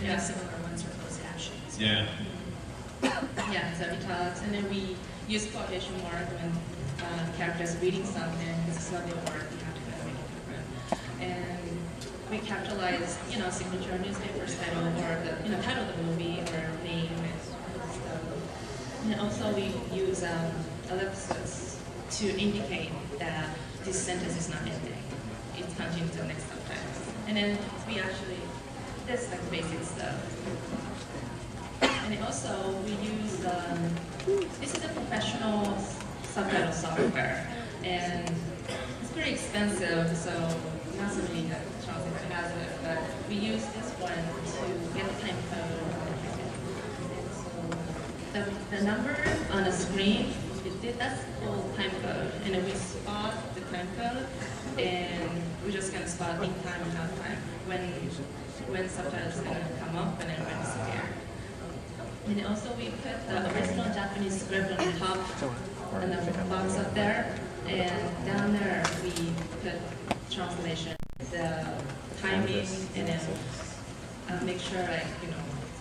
Yeah, similar ones for closed captions. Yeah. Yeah, so we talked, and then we use quotation mark when characters reading something, because it's not their word, you have to kind of make it different. And we capitalize, signature newspapers title, or the title of the movie, or name, and stuff. And also we use ellipses to indicate that this sentence is not ending. It continues to the next subtitle. And then we actually, that's like basic stuff. And also we use, this is a professional subtitle software. And it's pretty expensive, so not so many translators has it, but we use this one to get the time code. And so the number on the screen, that's called time code. And then we spot the time code, and we're just going to spot in time and out time when subtitles are going to come up and then when disappear. And also we put the original Japanese script on the top and the box up there, and down there we put translation, the timing, and then make sure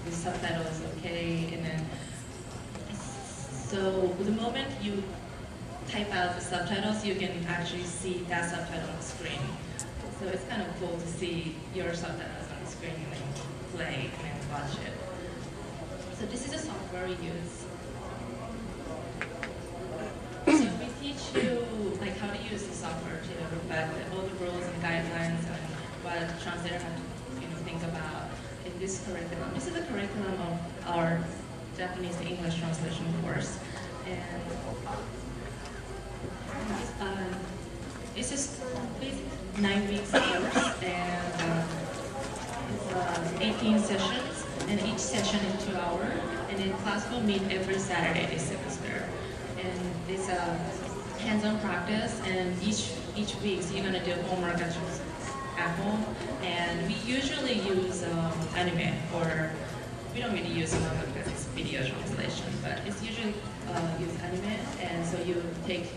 the subtitle is okay, and then so the moment you type out the subtitles, you can actually see that subtitle on the screen. So it's kind of cool to see your subtitles on the screen and then play and then watch it. So this is the software we use. So we teach you how to use the software to reflect all the rules and guidelines and what the translator have to think about in this curriculum. This is the curriculum of our Japanese to English translation course, and it's just 9 weeks course, and it's 18 sessions, and each session is 2 hours, and then class will meet every Saturday this semester. And it's a hands-on practice, and each week so you're going to do homework at home, and we usually use anime, or we don't really use manga because it's video translation, but it's usually use anime, and so you take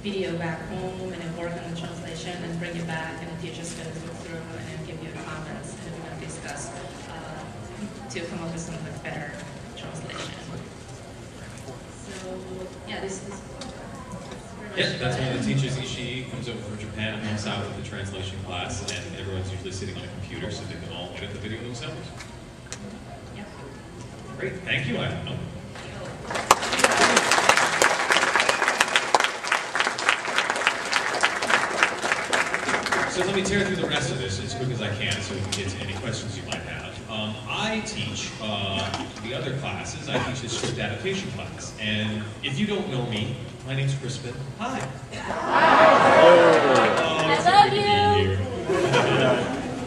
video back home and then work on the translation and bring it back, and the teacher's going to look through and then give you comments, and we're going to discuss to come up with some better translation. So yeah, this is that's one of the teachers. Ishii comes over from Japan and helps out with the translation class, and everyone's usually sitting on a computer so they can all edit the video themselves. Yep. Great, thank you, Ayano. So let me tear through the rest of this as quick as I can so we can get to any questions you might have. I teach the other classes. I teach the script adaptation class. And if you don't know me, my name's Crispin. Hi. I love you.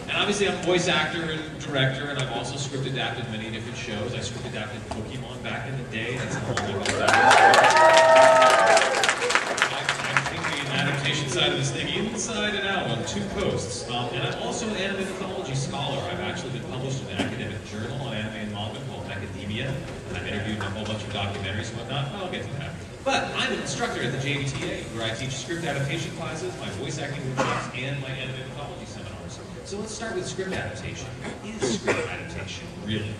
And obviously I'm a voice actor and director, and I've also script adapted many different shows. I script adapted Pokemon back in the day. That's a long ago. Adaptation side of this thing inside and out on 2 coasts. And I'm also an anime mythology scholar. I've actually been published in an academic journal on anime and manga called Academia. And I've interviewed in a whole bunch of documentaries and whatnot. I'll get to that. But I'm an instructor at the JVTA, where I teach script adaptation classes, my voice acting workshops, and my anime mythology seminars. So let's start with script adaptation. What is script adaptation, really,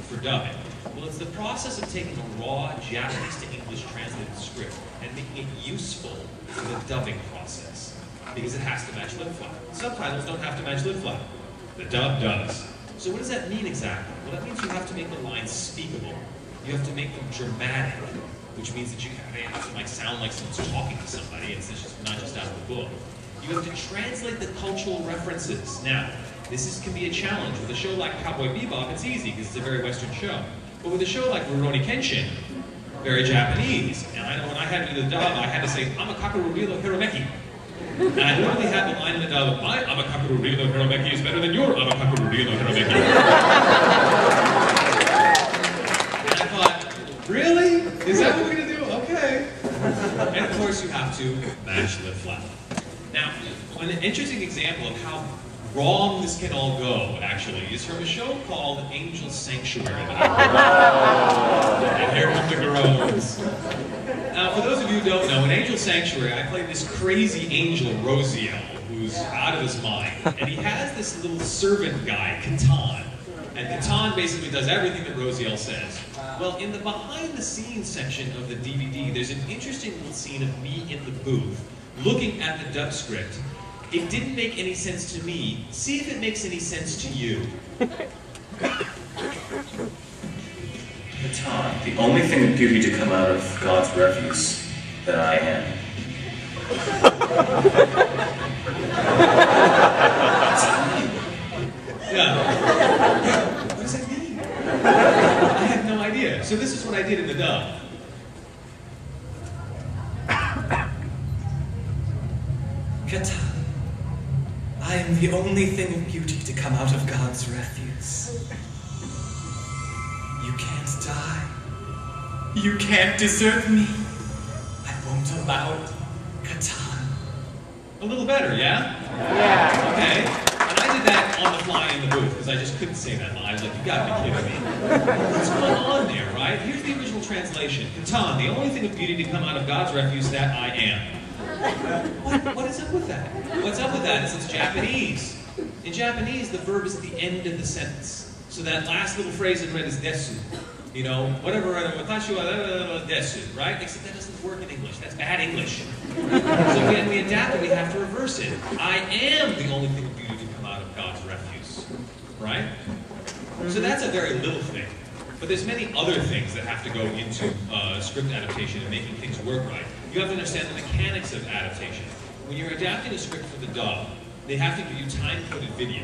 for dubbing? Well, it's the process of taking a raw Japanese to English translated script and making it useful for the dubbing process, because it has to match lip flap. Subtitles don't have to match lip flap. The dub does. So what does that mean exactly? Well, that means you have to make the lines speakable. You have to make them dramatic, which means that they have to sound like someone's talking to somebody. It's just not just out of the book. You have to translate the cultural references. Now, this can be a challenge. With a show like Cowboy Bebop, it's easy because it's a very Western show. But with a show like Rurouni Kenshin, very Japanese. And I know when I had to do the dub, I had to say, Amakakaru Ryo Hiromeki. And I literally had the line in the dub, my Amakakaru Ryo Hiromeki is better than your Amakakaru Ryo Hiromeki. And I thought, really? Is that what we're going to do? Okay. And of course you have to match lip flap. Now, an interesting example of how wrong this can all go, actually, is from a show called Angel Sanctuary. And here come the groans. Now, for those of you who don't know, in Angel Sanctuary, I played this crazy angel, Rosiel, who's out of his mind. And he has this little servant guy, Catan. And Catan basically does everything that Rosiel says. Well, in the behind-the-scenes section of the DVD, there's an interesting little scene of me in the booth, looking at the dub script. It didn't make any sense to me. See if it makes any sense to you. Catan, the only thing of beauty to come out of God's refuse that I am. Yeah. What does that mean? I have no idea. So this is what I did in the dub. Catan, I am the only thing of beauty to come out of God's refuse. You can't die. You can't desert me. I won't allow it, Catan. A little better, yeah? Yeah. Okay. And I did that on the fly in the booth because I just couldn't say that line. I was like, you gotta be kidding me. What's going on there, right? Here's the original translation. Catan, the only thing of beauty to come out of God's refuse that I am. What is up with that? What's up with that is it's Japanese. In Japanese, the verb is at the end of the sentence. So that last little phrase in red is desu. You know, whatever, watashi wa desu, right? Except that doesn't work in English. That's bad English. So when we adapt it, we have to reverse it. I am the only thing of beauty to come out of God's refuse, right? So that's a very little thing. But there's many other things that have to go into script adaptation and making things work right. You have to understand the mechanics of adaptation. When you're adapting a script for the dub, they have to give you time-coded video.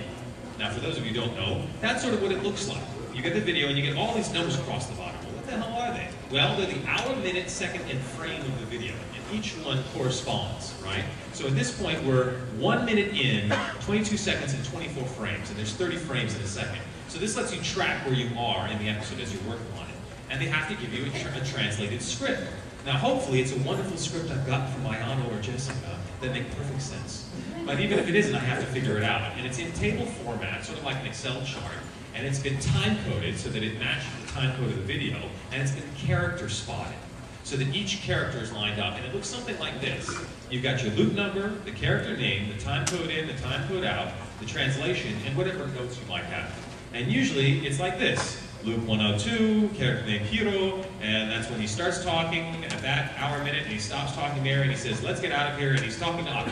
Now, for those of you who don't know, that's sort of what it looks like. You get the video and you get all these numbers across the bottom. Well, what the hell are they? Well, they're the hour, minute, second, and frame of the video, and each one corresponds, right? So at this point, we're 1 minute in, 22 seconds, and 24 frames, and there's 30 frames in a second. So this lets you track where you are in the episode as you're working on it. And they have to give you a translated script. Now, hopefully, it's a wonderful script I've gotten from Ayano or Jessica that make perfect sense. But even if it isn't, I have to figure it out. And it's in table format, sort of like an Excel chart. And it's been time-coded so that it matches the time code of the video. And it's been character spotted so that each character is lined up. And it looks something like this. You've got your loop number, the character name, the time code in, the time code out, the translation, and whatever notes you might have. And usually, it's like this. Loop 102, character name Hiro, and that's when he starts talking at that hour minute, and he stops talking there, and he says, let's get out of here, and he's talking to Aki,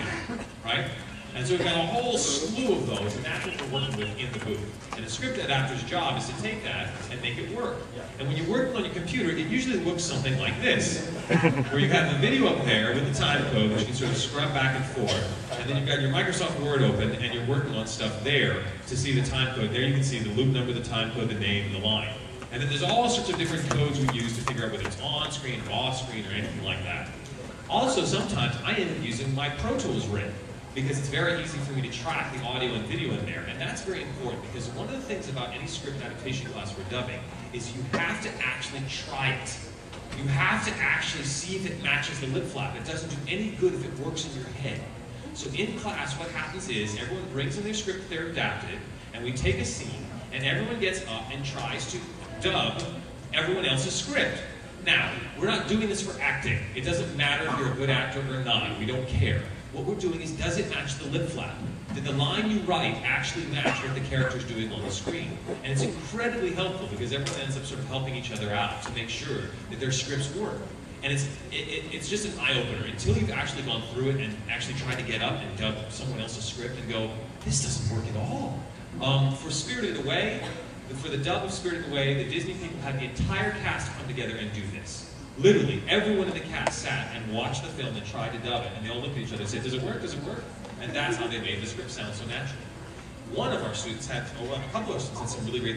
right? And so we've got a whole slew of those, and that's what we're working with in the booth. And a script adapter's job is to take that and make it work. And when you're working on your computer, it usually looks something like this, where you have the video up there with the time code, which you can sort of scrub back and forth, and then you've got your Microsoft Word open, and you're working on stuff there to see the time code. There you can see the loop number, the time code, the name, and the line. And then there's all sorts of different codes we use to figure out whether it's on screen or off screen or anything like that. Also, sometimes I end up using my Pro Tools rig, because it's very easy for me to track the audio and video in there. And that's very important, because one of the things about any script adaptation class for dubbing is you have to actually try it. You have to actually see if it matches the lip flap. It doesn't do any good if it works in your head. So in class, what happens is everyone brings in their script that they're adapted, and we take a scene, and everyone gets up and tries to dub everyone else's script. Now, we're not doing this for acting. It doesn't matter if you're a good actor or not. We don't care. What we're doing is, does it match the lip flap? Did the line you write actually match what the character's doing on the screen? And it's incredibly helpful because everyone ends up sort of helping each other out to make sure that their scripts work. And it's just an eye-opener until you've actually gone through it and actually tried to get up and dub someone else's script and go, this doesn't work at all. For Spirited Away, for the dub of Spirited Away, the Disney people had the entire cast come together and do this. Literally, everyone in the cast sat and watched the film and tried to dub it, and they all looked at each other and said, does it work, does it work? And that's how they made the script sound so natural. One of our students had, a couple of students had some really great